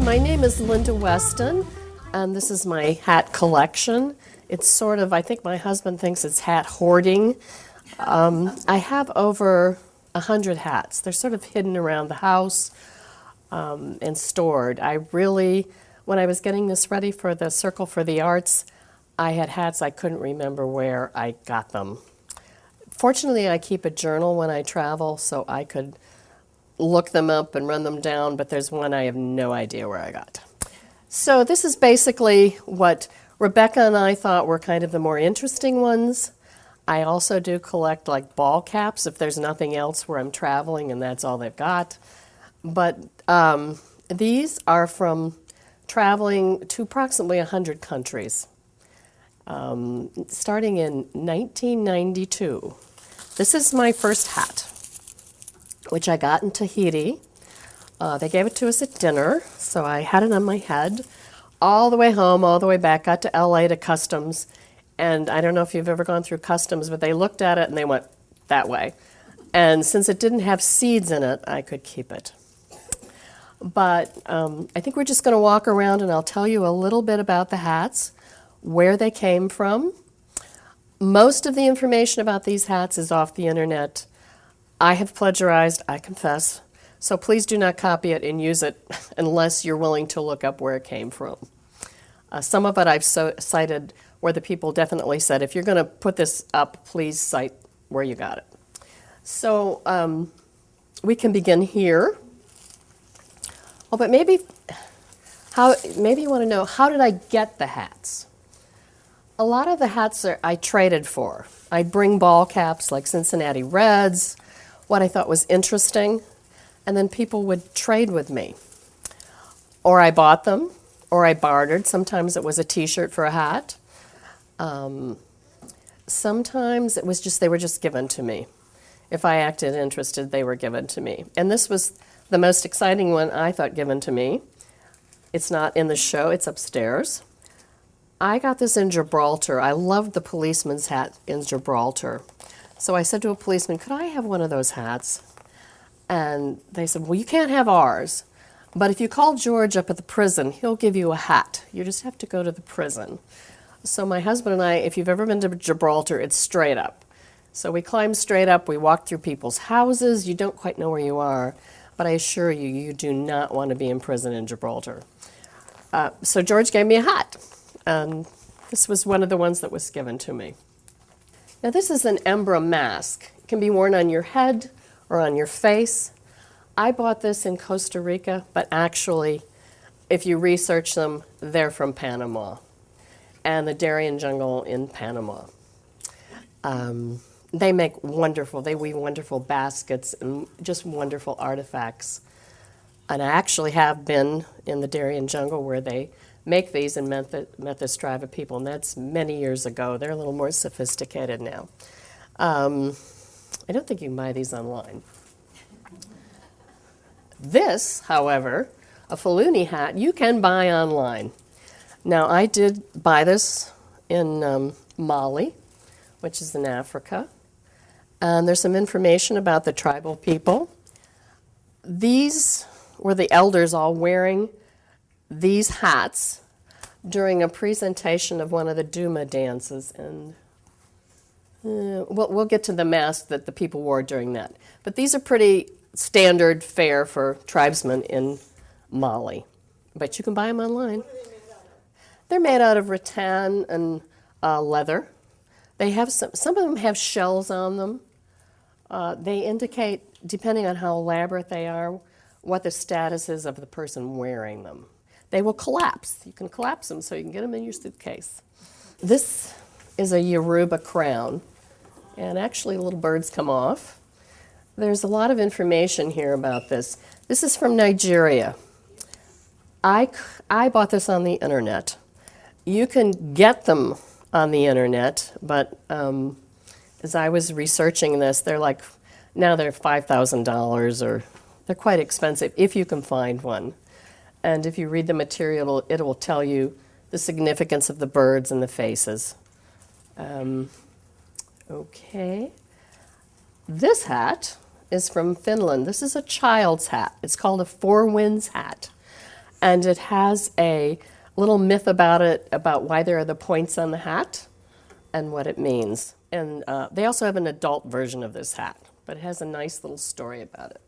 My name is Linda Weston, and this is my hat collection. It's sort of, I think my husband thinks it's hat hoarding. I have over 100 hats. They're sort of hidden around the house and stored. When I was getting this ready for the Circle for the Arts, I had hats I couldn't remember where I got them. Fortunately, I keep a journal when I travel, so I could look them up and run them down, but there's one I have no idea where I got. So this is basically what Rebecca and I thought were kind of the more interesting ones. I also do collect like ball caps if there's nothing else where I'm traveling and that's all they've got. But these are from traveling to approximately 100 countries, starting in 1992. This is my first hat, which I got in Tahiti. They gave it to us at dinner, so I had it on my head all the way home, all the way back, got to LA to customs, and I don't know if you've ever gone through customs, but they looked at it and they went that way. And since it didn't have seeds in it, I could keep it. But I think we're just going to walk around and I'll tell you a little bit about the hats, where they came from. Most of the information about these hats is off the internet. I have plagiarized, I confess, so please do not copy it and use it unless you're willing to look up where it came from. Some of it I've cited where the people definitely said, if you're going to put this up, please cite where you got it. So we can begin here. Oh, but maybe you want to know, how did I get the hats? A lot of the hats I traded for. I'd bring ball caps like Cincinnati Reds, what I thought was interesting, and then people would trade with me. Or I bought them, or I bartered. Sometimes it was a t-shirt for a hat. Sometimes it was just, they were just given to me. If I acted interested, they were given to me. And this was the most exciting one I thought given to me. It's not in the show, it's upstairs. I got this in Gibraltar. I loved the policeman's hat in Gibraltar. So I said to a policeman, could I have one of those hats? And they said, well, you can't have ours, but if you call George up at the prison, he'll give you a hat. You just have to go to the prison. So my husband and I, if you've ever been to Gibraltar, it's straight up. So we climbed straight up, we walked through people's houses. You don't quite know where you are, but I assure you, you do not want to be in prison in Gibraltar. So George gave me a hat, and this was one of the ones that was given to me. Now this is an Embra mask. It can be worn on your head or on your face. I bought this in Costa Rica, but actually, if you research them, they're from Panama and the Darien jungle in Panama. They weave wonderful baskets and just wonderful artifacts. And I actually have been in the Darien jungle where they make these and met this tribe of people, and that's many years ago. They're a little more sophisticated now. I don't think you can buy these online. This, however, a Fuluni hat, you can buy online. Now, I did buy this in Mali, which is in Africa, and there's some information about the tribal people. These were the elders all wearing these hats during a presentation of one of the Duma dances, and we'll get to the mask that the people wore during that. But these are pretty standard fare for tribesmen in Mali. But you can buy them online. What are they made out of? They're made out of rattan and leather. They have some of them have shells on them. They indicate, depending on how elaborate they are, what the status is of the person wearing them. They will collapse. You can collapse them so you can get them in your suitcase. This is a Yoruba crown, and actually little birds come off. There's a lot of information here about this. This is from Nigeria. I bought this on the internet. You can get them on the internet, but as I was researching this, they're $5,000, or they're quite expensive if you can find one. And if you read the material, it will tell you the significance of the birds and the faces. Okay. This hat is from Finland. This is a child's hat. It's called a Four Winds hat. And it has a little myth about it, about why there are the points on the hat and what it means. And they also have an adult version of this hat, but it has a nice little story about it.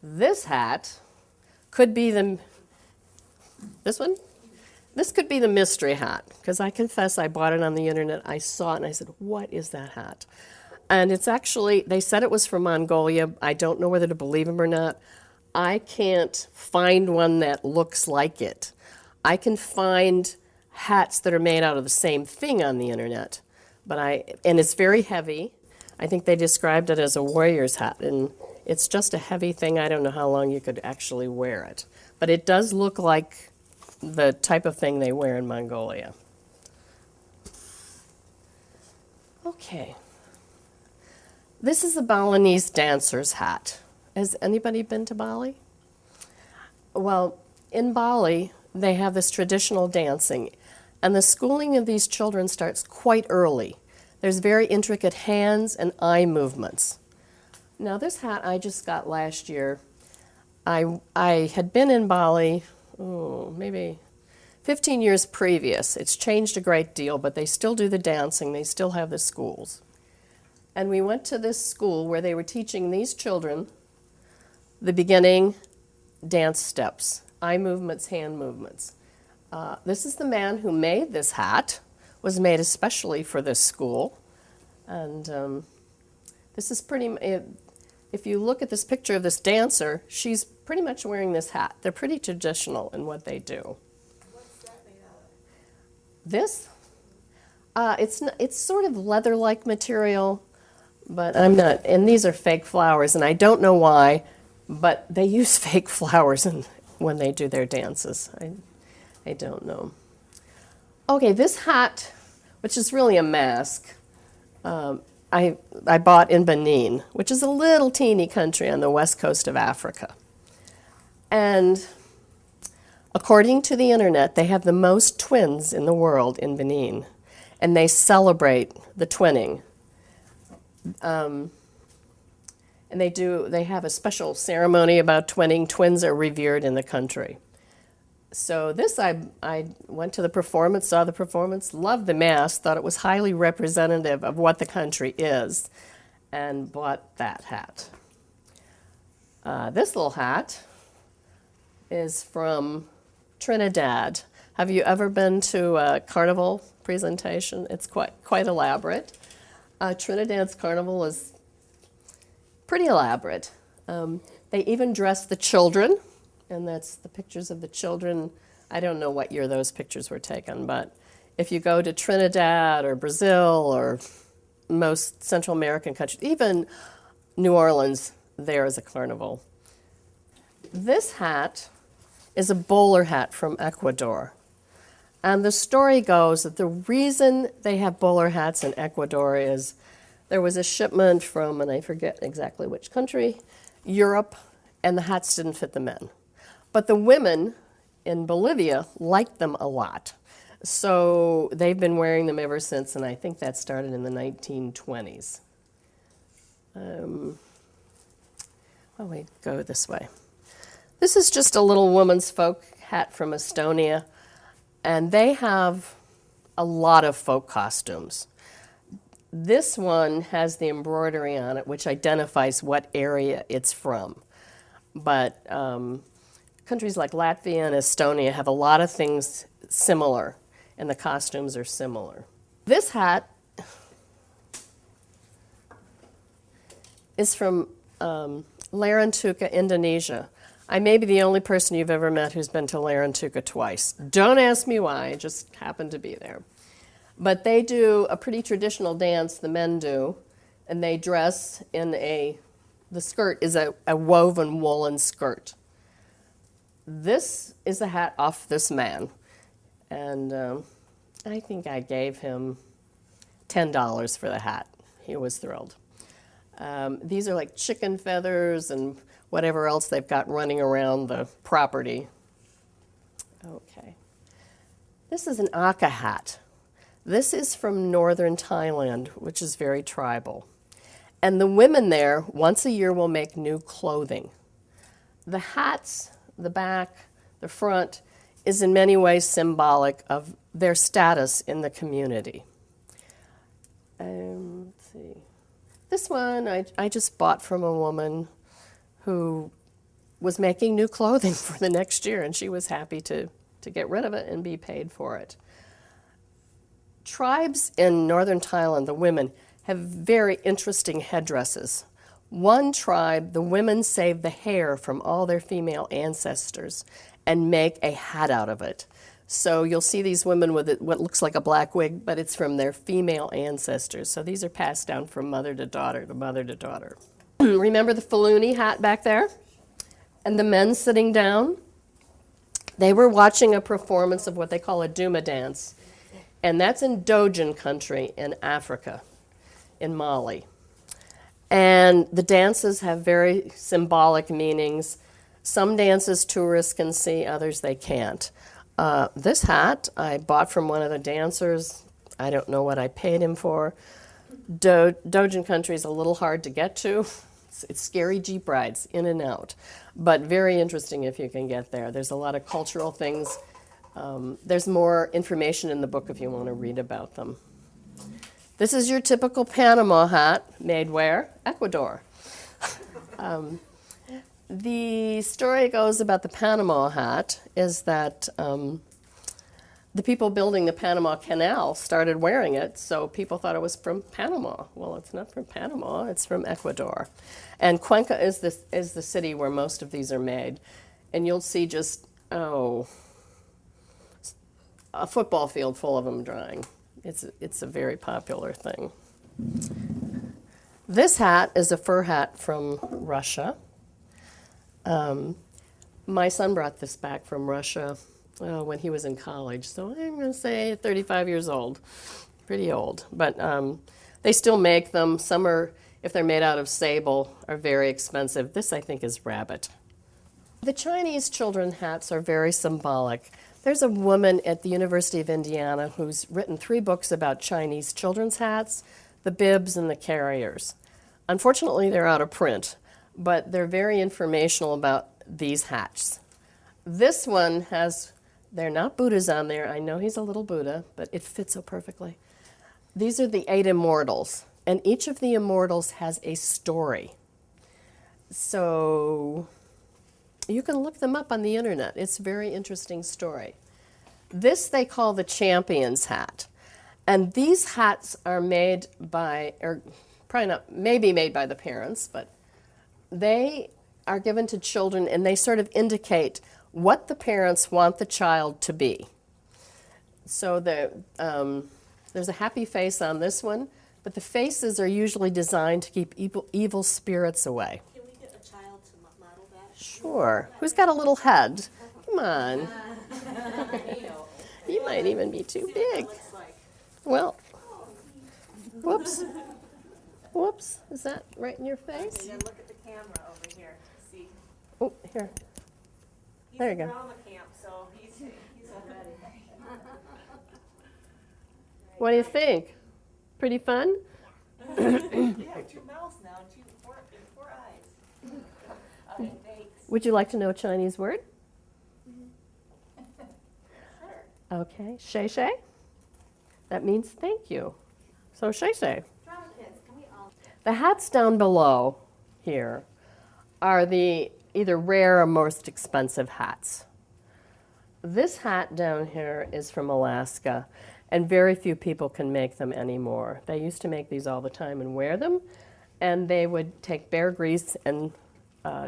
This hat could be this one? This could be the mystery hat, because I confess I bought it on the internet. I saw it and I said, what is that hat? And it's actually, they said it was from Mongolia. I don't know whether to believe them or not. I can't find one that looks like it. I can find hats that are made out of the same thing on the internet, and it's very heavy. I think they described it as a warrior's hat, and it's just a heavy thing. I don't know how long you could actually wear it. But it does look like the type of thing they wear in Mongolia. Okay. This is the Balinese dancer's hat. Has anybody been to Bali? Well, in Bali, they have this traditional dancing, and the schooling of these children starts quite early. There's very intricate hands and eye movements. Now, this hat I just got last year. I had been in Bali, maybe 15 years previous. It's changed a great deal, but they still do the dancing. They still have the schools. And we went to this school where they were teaching these children the beginning dance steps, eye movements, hand movements. This is the man who made this hat. Was made especially for this school. And this is if you look at this picture of this dancer, she's pretty much wearing this hat. They're pretty traditional in what they do. What's that made out of? This? It's sort of leather-like material, but I'm not, and these are fake flowers, and I don't know why, but they use fake flowers when they do their dances. I don't know. Okay, this hat, which is really a mask, I bought in Benin, which is a little teeny country on the west coast of Africa. And according to the internet, they have the most twins in the world in Benin, and they celebrate the twinning. And they have a special ceremony about twinning. Twins are revered in the country. So this, I went to the performance, saw the performance, loved the mask, thought it was highly representative of what the country is, and bought that hat. This little hat is from Trinidad. Have you ever been to a carnival presentation? It's quite elaborate. Trinidad's carnival is pretty elaborate. They even dress the children. And that's the pictures of the children. I don't know what year those pictures were taken, but if you go to Trinidad or Brazil or most Central American countries, even New Orleans, there is a carnival. This hat is a bowler hat from Ecuador. And the story goes that the reason they have bowler hats in Ecuador is there was a shipment from, and I forget exactly which country, Europe, and the hats didn't fit the men. But the women in Bolivia liked them a lot. So they've been wearing them ever since, and I think that started in the 1920s. We go this way. This is just a little woman's folk hat from Estonia, and they have a lot of folk costumes. This one has the embroidery on it, which identifies what area it's from. But countries like Latvia and Estonia have a lot of things similar, and the costumes are similar. This hat is from Larantuka, Indonesia. I may be the only person you've ever met who's been to Larantuka twice. Don't ask me why, I just happened to be there. But they do a pretty traditional dance, the men do, and they dress in the skirt is a woven woolen skirt. This is the hat off this man, and I think I gave him $10 for the hat. He was thrilled. These are like chicken feathers and whatever else they've got running around the property. Okay. This is an Aka hat. This is from northern Thailand, which is very tribal. And the women there, once a year, will make new clothing. The hats, the back, the front, is in many ways symbolic of their status in the community. Let's see. This one I just bought from a woman who was making new clothing for the next year, and she was happy to get rid of it and be paid for it. Tribes in northern Thailand, the women, have very interesting headdresses. One tribe, the women save the hair from all their female ancestors and make a hat out of it. So you'll see these women with what looks like a black wig, but it's from their female ancestors. So these are passed down from mother to daughter to mother to daughter. Remember the faluni hat back there? And the men sitting down? They were watching a performance of what they call a Duma dance. And that's in Dogen country in Africa, in Mali. And the dances have very symbolic meanings. Some dances tourists can see, others they can't. This hat I bought from one of the dancers. I don't know what I paid him for. Dogen country is a little hard to get to. It's scary Jeep rides in and out, but very interesting if you can get there. There's a lot of cultural things. There's more information in the book if you want to read about them. This is your typical Panama hat, made where? Ecuador. The story goes about the Panama hat is that the people building the Panama Canal started wearing it, so people thought it was from Panama. Well, it's not from Panama, it's from Ecuador. And Cuenca is the city where most of these are made. And you'll see just, a football field full of them drying. It's a very popular thing. This hat is a fur hat from Russia. My son brought this back from Russia when he was in college, so I'm going to say 35 years old. Pretty old. But they still make them. Some are, if they're made out of sable, are very expensive. This, I think, is rabbit. The Chinese children hats are very symbolic. There's a woman at the University of Indiana who's written 3 books about Chinese children's hats, the bibs and the carriers. Unfortunately, they're out of print, but they're very informational about these hats. This one has, they're not Buddhas on there. I know he's a little Buddha, but it fits so perfectly. These are the 8 immortals, and each of the immortals has a story. So you can look them up on the internet. It's a very interesting story. This they call the champion's hat. And these hats are made by, or probably not, maybe made by the parents, but they are given to children and they sort of indicate what the parents want the child to be. So there's a happy face on this one, but the faces are usually designed to keep evil spirits away. Can we get a child to model that? Sure. Who's got a little head? Come on. You might even be too big. Well, whoops. Whoops. Is that right in your face? And then look at the camera over here. See. Oh, here. There you go. He's in drama camp, so he's already. What do you think? Pretty fun? You have 2 mouths now and 4 eyes. Okay, thanks. Would you like to know a Chinese word? Sure. Okay. Shay shay. That means thank you. So shay shay. Drama kids, can we all? The hats down below here are the either rare or most expensive hats. This hat down here is from Alaska, and very few people can make them anymore. They used to make these all the time and wear them, and they would take bear grease and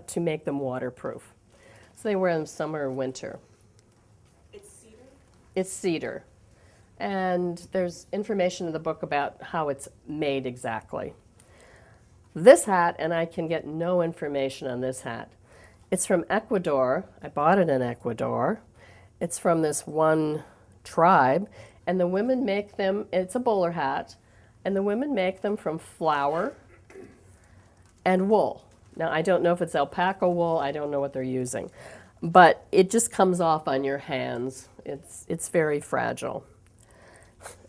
to make them waterproof. So they wear them summer or winter. It's cedar? It's cedar. And there's information in the book about how it's made exactly. This hat, and I can get no information on this hat. It's from Ecuador. I bought it in Ecuador. It's from this one tribe, and the women make them, it's a bowler hat, and the women make them from flour and wool. Now, I don't know if it's alpaca wool, I don't know what they're using, but it just comes off on your hands. It's very fragile.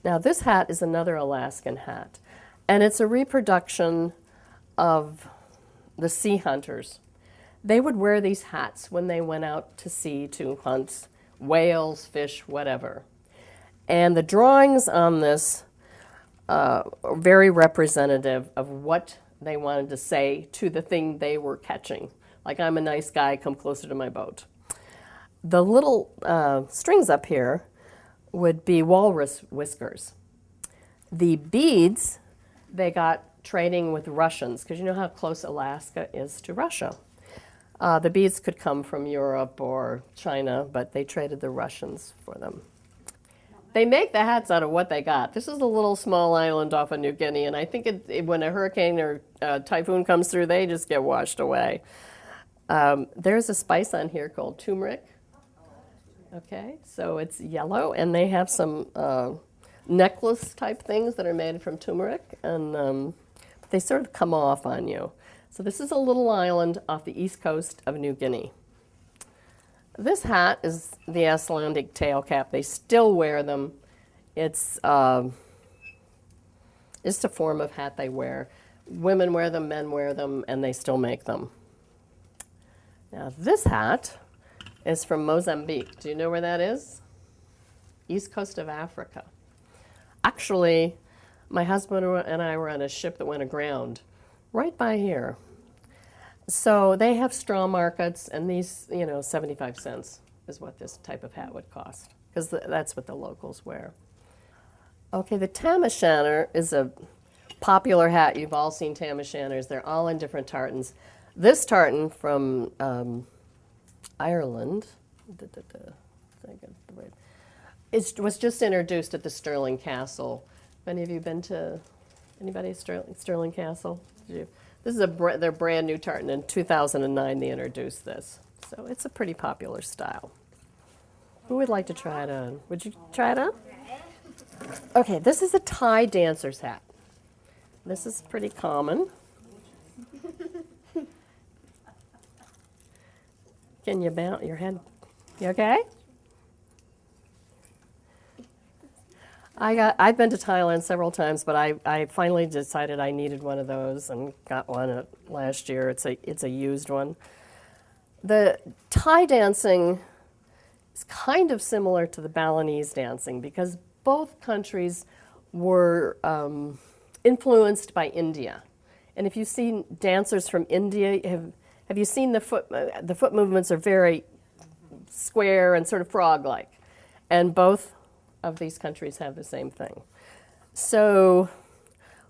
Now, this hat is another Alaskan hat, and it's a reproduction of the sea hunters. They would wear these hats when they went out to sea to hunt whales, fish, whatever. And the drawings on this are very representative of what they wanted to say to the thing they were catching. Like, I'm a nice guy, come closer to my boat. The little strings up here would be walrus whiskers. The beads they got trading with Russians, because you know how close Alaska is to Russia. The beads could come from Europe or China, but they traded the Russians for them. They make the hats out of what they got. This is a little small island off of New Guinea, and I think when a hurricane or typhoon comes through, they just get washed away. There's a spice on here called turmeric. Okay, so it's yellow, and they have some necklace type things that are made from turmeric, and they sort of come off on you. So this is a little island off the east coast of New Guinea. This hat is the Icelandic tail cap. They still wear them. It's a form of hat they wear. Women wear them, men wear them, and they still make them. Now this hat is from Mozambique. Do you know where that is? East coast of Africa. Actually, my husband and I were on a ship that went aground right by here. So they have straw markets, and these, 75 cents is what this type of hat would cost, because that's what the locals wear. Okay, the tam o' shanter is a popular hat. You've all seen tam o' shanters. They're all in different tartans. This tartan from Ireland, it was just introduced at the Stirling Castle. Have any of you been to anybody at Stirling Castle? This is their brand new tartan. In 2009 they introduced this. So it's a pretty popular style. Who would like to try it on? Would you try it on? Okay, this is a Thai dancer's hat. This is pretty common. Can you bounce your head? You okay? I've been to Thailand several times, but I finally decided I needed one of those and got one last year. It's a used one. The Thai dancing is kind of similar to the Balinese dancing because both countries were influenced by India. And if you've seen dancers from India, have you seen the foot movements are very square and sort of frog-like. And both of these countries have the same thing. So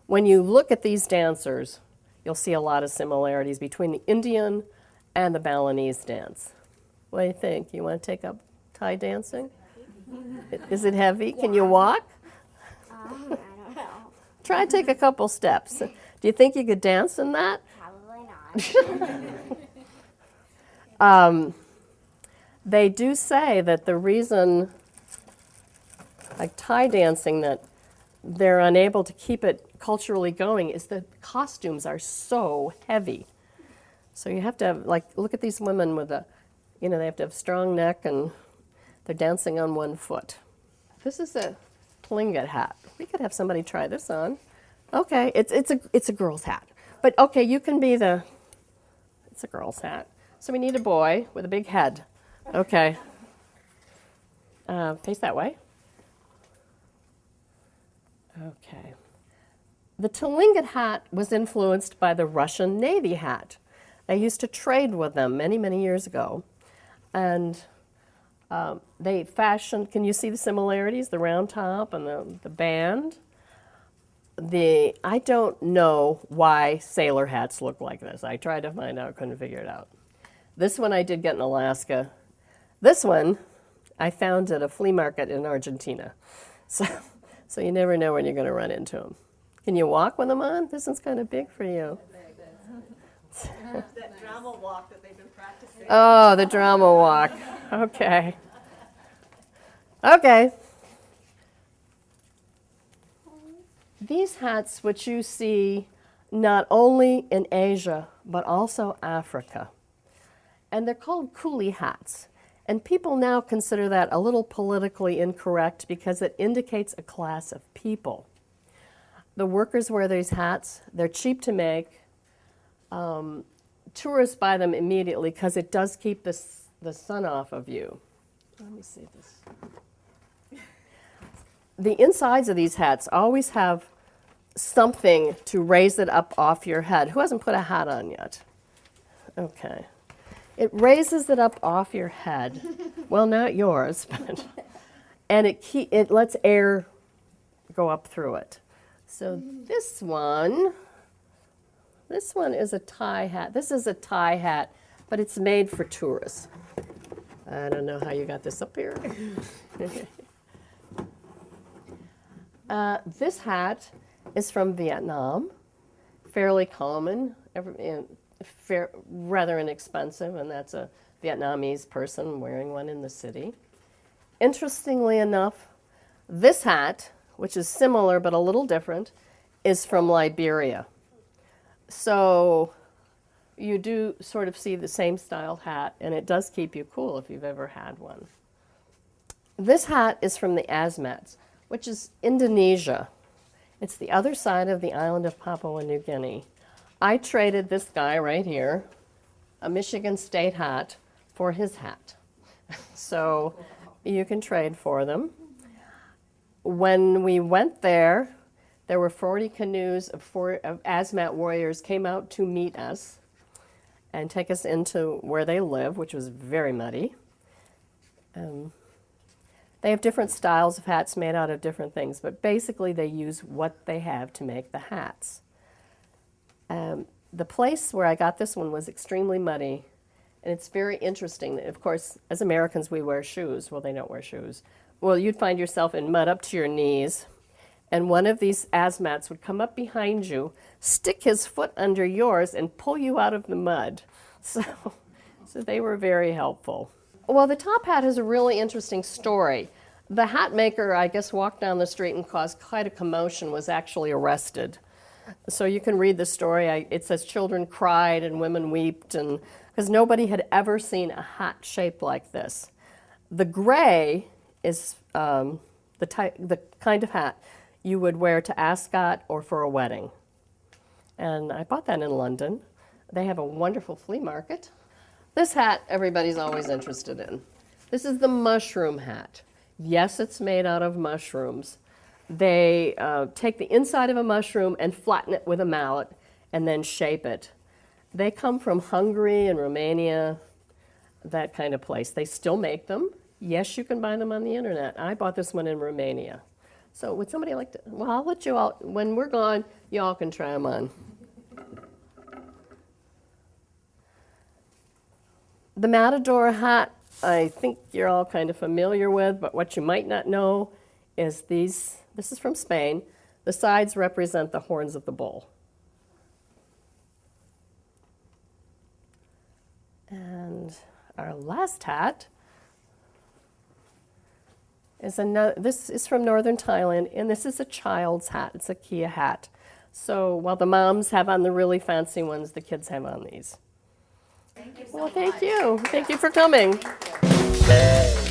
when you look at these dancers, you'll see a lot of similarities between the Indian and the Balinese dance. What do you think? You want to take up Thai dancing? Is it heavy? Can you walk? I don't know. Try to take a couple steps. Do you think you could dance in that? Probably not. They do say that the reason, like Thai dancing, that they're unable to keep it culturally going is the costumes are so heavy. So you have to have, look at these women with they have to have strong neck and they're dancing on one foot. This is a Tlingit hat. We could have somebody try this on. Okay, it's a girl's hat. But okay, you can be it's a girl's hat. So we need a boy with a big head. Okay. Face that way. Okay. The Tlingit hat was influenced by the Russian Navy hat. They used to trade with them many, many years ago. And they fashioned, can you see the similarities? The round top and the band? I don't know why sailor hats look like this. I tried to find out, couldn't figure it out. This one I did get in Alaska. This one I found at a flea market in Argentina. So you never know when you're going to run into them. Can you walk with them on? This one's kind of big for you. That drama walk that they've been practicing. Oh, the drama walk. Okay. Okay. These hats, which you see not only in Asia, but also Africa. And they're called coolie hats. And people now consider that a little politically incorrect because it indicates a class of people. The workers wear these hats. They're cheap to make. tourists buy them immediately because it does keep the sun off of you. Let me see this. The insides of these hats always have something to raise it up off your head. Who hasn't put a hat on yet? Okay. It raises it up off your head. Well, not yours, but and it lets air go up through it. So this one is a tie hat. This is a tie hat, but it's made for tourists. I don't know how you got this up here. This hat is from Vietnam, fairly common, rather inexpensive, and that's a Vietnamese person wearing one in the city. Interestingly enough, this hat, which is similar but a little different, is from Liberia. So you do sort of see the same style hat, and it does keep you cool if you've ever had one. This hat is from the Asmats, which is Indonesia. It's the other side of the island of Papua New Guinea. I traded this guy right here, a Michigan State hat, for his hat. So you can trade for them. When we went there were 40 canoes of Asmat warriors came out to meet us and take us into where they live, which was very muddy. They have different styles of hats made out of different things, but basically they use what they have to make the hats. The place where I got this one was extremely muddy, and it's very interesting. Of course, as Americans, we wear shoes. Well, they don't wear shoes. Well, you'd find yourself in mud up to your knees, and one of these Asmats would come up behind you, stick his foot under yours, and pull you out of the mud. So they were very helpful. Well, the top hat has a really interesting story. The hat maker, I guess, walked down the street and caused quite a commotion, was actually arrested. So you can read the story. It says children cried and women wept, and because nobody had ever seen a hat shaped like this. The gray is the kind of hat you would wear to Ascot or for a wedding. And I bought that in London. They have a wonderful flea market. This hat everybody's always interested in. This is the mushroom hat. Yes, it's made out of mushrooms. They take the inside of a mushroom and flatten it with a mallet and then shape it. They come from Hungary and Romania, that kind of place. They still make them. Yes, you can buy them on the internet. I bought this one in Romania. So would somebody like to, well, I'll let you all, when we're gone, you all can try them on. The Matador hat, I think you're all kind of familiar with, but what you might not know is this is from Spain. The sides represent the horns of the bull. And our last hat is this is from northern Thailand, and this is a child's hat. It's a Kia hat. So while the moms have on the really fancy ones, the kids have on these. Thank you so Well, much. thank you. Thank you for coming. Thank you.